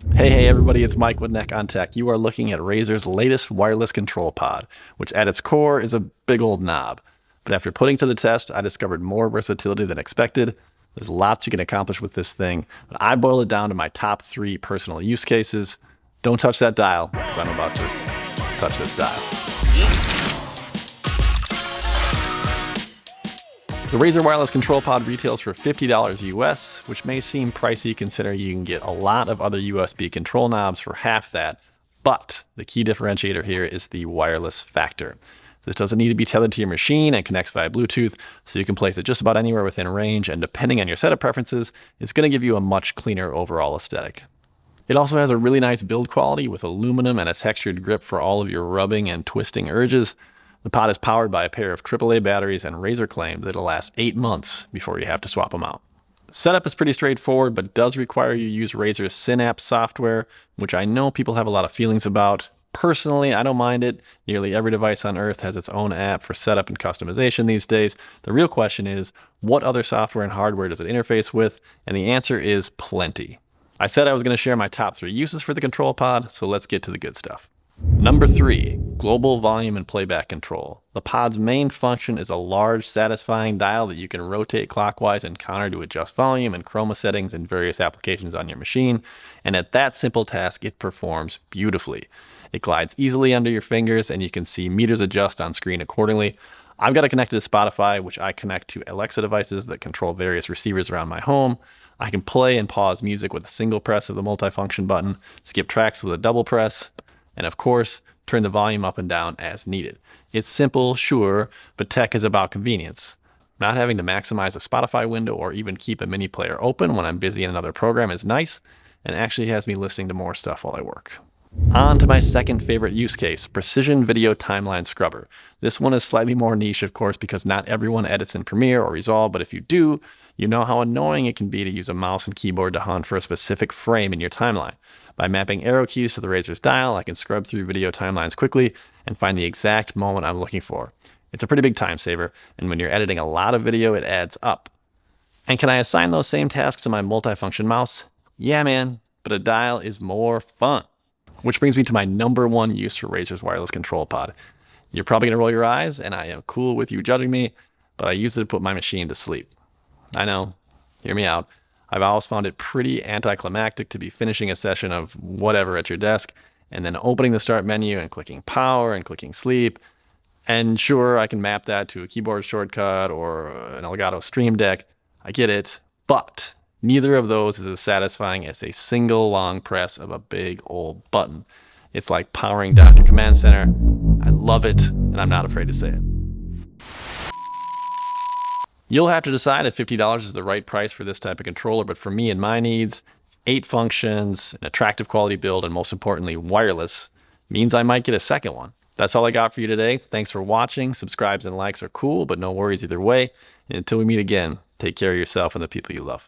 Hey everybody, it's Mike with Neck on Tech. You are looking at Razer's latest wireless control pod, which at its core is a big old knob. But after putting to the test, I discovered more versatility than expected. There's lots you can accomplish with this thing, but I boil it down to my top 3 personal use cases. Don't touch that dial, because I'm about to touch this dial. The Razer Wireless Control Pod retails for $50 US, which may seem pricey considering you can get a lot of other USB control knobs for half that, but the key differentiator here is the wireless factor. This doesn't need to be tethered to your machine and connects via Bluetooth, so you can place it just about anywhere within range, and depending on your setup preferences, it's going to give you a much cleaner overall aesthetic. It also has a really nice build quality with aluminum and a textured grip for all of your rubbing and twisting urges. The pod is powered by a pair of AAA batteries, and Razer claims it'll last 8 months before you have to swap them out. Setup is pretty straightforward, but does require you use Razer's Synapse software, which I know people have a lot of feelings about. Personally, I don't mind it. Nearly every device on Earth has its own app for setup and customization these days. The real question is, what other software and hardware does it interface with? And the answer is plenty. I said I was going to share my top 3 uses for the control pod, so let's get to the good stuff. Number 3, global volume and playback control. The pod's main function is a large, satisfying dial that you can rotate clockwise and counter to adjust volume and chroma settings in various applications on your machine, and at that simple task, it performs beautifully. It glides easily under your fingers, and you can see meters adjust on screen accordingly. I've got it connected to Spotify, which I connect to Alexa devices that control various receivers around my home. I can play and pause music with a single press of the multifunction button, skip tracks with a double press, and of course, turn the volume up and down as needed. It's simple, sure, but tech is about convenience. Not having to maximize a Spotify window or even keep a mini player open when I'm busy in another program is nice, and actually has me listening to more stuff while I work. On to my second favorite use case, Precision Video Timeline Scrubber. This one is slightly more niche, of course, because not everyone edits in Premiere or Resolve, but if you do, you know how annoying it can be to use a mouse and keyboard to hunt for a specific frame in your timeline. By mapping arrow keys to the Razer's dial, I can scrub through video timelines quickly and find the exact moment I'm looking for. It's a pretty big time saver, and when you're editing a lot of video, it adds up. And can I assign those same tasks to my multifunction mouse? Yeah, man, but a dial is more fun. Which brings me to my number 1 use for Razer's wireless control pod. You're probably going to roll your eyes, and I am cool with you judging me, but I use it to put my machine to sleep. I know, hear me out. I've always found it pretty anticlimactic to be finishing a session of whatever at your desk, and then opening the start menu and clicking power and clicking sleep. And sure, I can map that to a keyboard shortcut or an Elgato Stream Deck. I get it, but neither of those is as satisfying as a single long press of a big old button. It's like powering down your command center. I love it, and I'm not afraid to say it. You'll have to decide if $50 is the right price for this type of controller, but for me and my needs, 8 functions, an attractive quality build, and most importantly, wireless, means I might get a second one. That's all I got for you today. Thanks for watching. Subscribes and likes are cool, but no worries either way. And until we meet again, take care of yourself and the people you love.